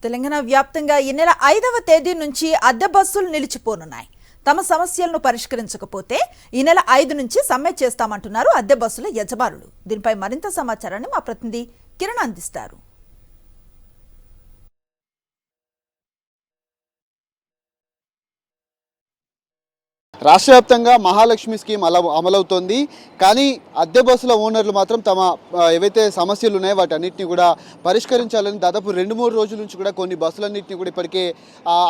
తెలంగాణ వ్యాప్తంగా ఈ నెల 5వ తేదీ నుంచి అద్దె బస్సులు నిలిచిపోనున్నాయి. తమ సమస్యలను పరిష్కరించకపోతే ఈ నెల 5 నుంచి సమ్మె చేస్తామంటున్నారు అద్దె బస్సుల యజమానులు. దీనిపై మరింత సమాచారాన్ని మా ప్రతినిధి కిరణ్ అందిస్తారు. రాష్ట్ర వ్యాప్తంగా మహాలక్ష్మి స్కీమ్ అమలవుతోంది. కానీ అద్దె బస్సుల ఓనర్లు మాత్రం తమ ఏవైతే సమస్యలు ఉన్నాయో వాటన్నిటిని కూడా పరిష్కరించాలని దాదాపు 2-3 రోజుల నుంచి కూడా కొన్ని బస్సులన్నింటినీ కూడా ఇప్పటికే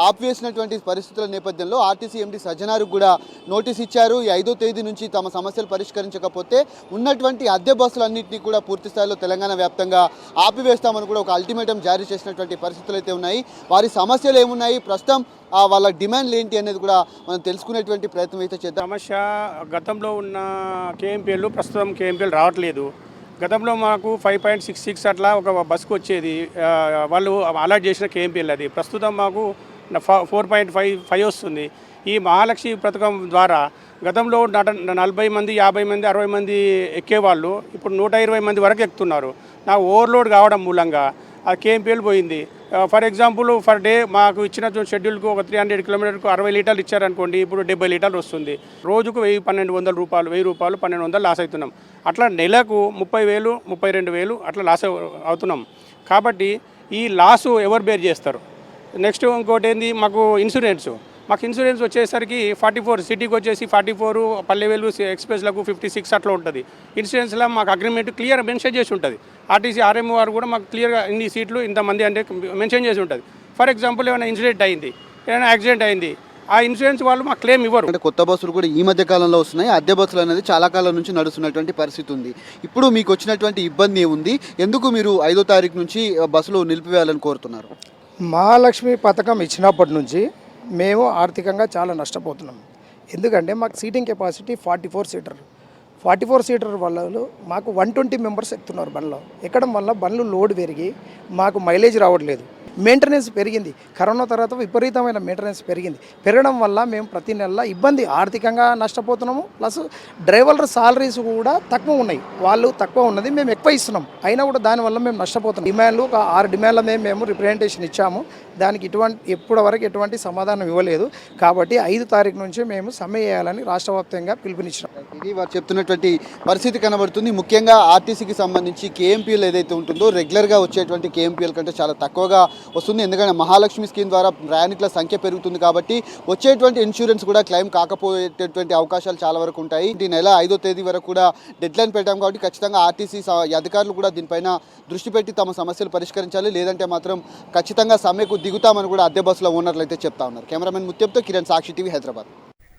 ఆపివేసినటువంటి పరిస్థితుల నేపథ్యంలో ఆర్టీసీ ఎండీ సజ్జనార్కు కూడా నోటీస్ ఇచ్చారు. ఈ 5వ తేదీ నుంచి తమ సమస్యలు పరిష్కరించకపోతే ఉన్నటువంటి అద్దె బస్సులన్నింటినీ కూడా పూర్తి స్థాయిలో తెలంగాణ వ్యాప్తంగా ఆపివేస్తామని కూడా ఒక అల్టిమేటం జారీ చేసినటువంటి పరిస్థితులు అయితే ఉన్నాయి. వారి సమస్యలు ఏమున్నాయి, ప్రస్తుతం వాళ్ళ డిమాండ్లు ఏంటి అనేది కూడా మనం తెలుసుకునేటువంటి ప్రయత్నం అయితే చేద్దాం. సమస్య గతంలో ఉన్న కేఎంపీఎల్ ప్రస్తుతం కేఎంపీఎల్ రావట్లేదు. గతంలో మాకు 5.66 అట్లా ఒక బస్సుకు వచ్చేది, వాళ్ళు అలాట్ చేసిన కేఎంపీఎల్ అది. ప్రస్తుతం మాకు 4.55 వస్తుంది. ఈ మహాలక్ష్మి పథకం ద్వారా గతంలో 40 మంది, 50 మంది, 60 మంది ఎక్కేవాళ్ళు ఇప్పుడు 120 మంది వరకు ఎక్కుతున్నారు. నాకు ఓవర్లోడ్ కావడం మూలంగా ఆ కేఎంపీఎల్ పోయింది. ఫర్ ఎగ్జాంపుల్ ఫర్ డే మాకు ఇచ్చిన షెడ్యూల్కు ఒక 300 కిలోమీటర్కు 60 లీటర్లు ఇచ్చారనుకోండి, ఇప్పుడు 70 లీటర్లు వస్తుంది. రోజుకు 1000-1200 రూపాయలు, 1000 రూపాయలు 1200 లాస్ అవుతున్నాం. అట్లా నెలకు 30,000, 32,000 అట్లా లాస్ అవుతున్నాం. కాబట్టి ఈ లాసు ఎవరు బేర్ చేస్తారు? నెక్స్ట్ ఇంకోటి ఏంది, మాకు ఇన్సూరెన్స్ వచ్చేసరికి 44, సిటీకి వచ్చేసి 44, పల్లెవేలు ఎక్స్ప్రెస్లకు 56 అట్లా ఉంటుంది. ఇన్సూరెన్స్లో మాకు అగ్రిమెంట్ క్లియర్ మెన్షన్ చేసి ఉంటుంది. ఆర్టీసీ ఆర్ఎంఓ వారు కూడా మాకు క్లియర్గా ఇన్ని సీట్లు ఇంతమంది అంటే మెన్షన్ చేసి ఉంటుంది. ఫర్ ఎగ్జాంపుల్ ఏమైనా ఇన్సిడెంట్ అయింది, ఏమైనా యాక్సిడెంట్ అయింది, ఆ ఇన్సూరెన్స్ వాళ్ళు మాకు క్లెయిమ్ ఇవ్వరు. అంటే కొత్త బస్సులు కూడా ఈ మధ్య కాలంలో వస్తున్నాయి. అద్దె బస్సులు అనేది చాలా కాలం నుంచి నడుస్తున్నటువంటి పరిస్థితి ఉంది. ఇప్పుడు మీకు వచ్చినటువంటి ఇబ్బంది ఏముంది? ఎందుకు మీరు 5వ తారీఖు నుంచి బస్సులు నిలిపివేయాలని కోరుతున్నారు? మహాలక్ష్మి పథకం ఇచ్చినప్పటి నుంచి మేము ఆర్థికంగా చాలా నష్టపోతున్నాం. ఎందుకంటే మాకు సీటింగ్ కెపాసిటీ 44 సీటర్. 44 సీటర్ వాళ్ళు మాకు 120 మెంబర్స్ ఎక్కుతున్నారు బండ్లో. ఎక్కడం వల్ల బండ్లు లోడ్ పెరిగి మాకు మైలేజ్ రావట్లేదు. మెయింటెనెన్స్ పెరిగింది. కరోనా తర్వాత విపరీతమైన మెయింటెనెన్స్ పెరగడం వల్ల మేము ప్రతి నెల ఇబ్బంది, ఆర్థికంగా నష్టపోతున్నాము. ప్లస్ డ్రైవర్ల సాలరీస్ కూడా తక్కువ ఉన్నాయి. వాళ్ళు తక్కువ ఉన్నది, మేము ఎక్కువ ఇస్తున్నాం. అయినా కూడా దానివల్ల మేము నష్టపోతున్నాం. డిమాండ్లు ఒక 6 డిమాండ్ల మేము రిప్రజెంటేషన్ ఇచ్చాము. దానికి ఇప్పటివరకు ఎటువంటి సమాధానం ఇవ్వలేదు. కాబట్టి 5వ తారీఖు నుంచి మేము సమ్మె చేయాలని రాష్ట్ర వ్యాప్తంగా పిలుపునిచ్చినాం. ఇది వారు చెప్తున్నటువంటి పరిస్థితి కనబడుతుంది. ముఖ్యంగా ఆర్టీసీకి సంబంధించి కేఎంపీఎల్ ఏదైతే ఉంటుందో రెగ్యులర్గా వచ్చేటువంటి కేఎంపీఎల్ కంటే చాలా తక్కువగా వస్తుంది. ఎందుకంటే మహాలక్ష్మి స్కీమ్ ద్వారా ప్రయాణికుల సంఖ్య పెరుగుతుంది కాబట్టి వచ్చేటువంటి ఇన్సూరెన్స్ కూడా క్లెయిమ్ కాకపోయేటటువంటి అవకాశాలు చాలా వరకు ఉంటాయి. ఈ నెల 5వ తేదీ వరకు కూడా డెడ్లైన్ పెట్టాం కాబట్టి ఖచ్చితంగా ఆర్టీసీ అధికారులు కూడా దీనిపైన దృష్టి పెట్టి తమ సమస్యలు పరిష్కరించాలి. లేదంటే మాత్రం ఖచ్చితంగా సమ్మెకు దిగుతామని కూడా అద్దె బస్సుల ఓనర్లు అయితే చెప్తా ఉన్నారు. కెమెరామెన్ ముత్యంతో కిరణ్, సాక్షి టీవీ, హైదరాబాద్.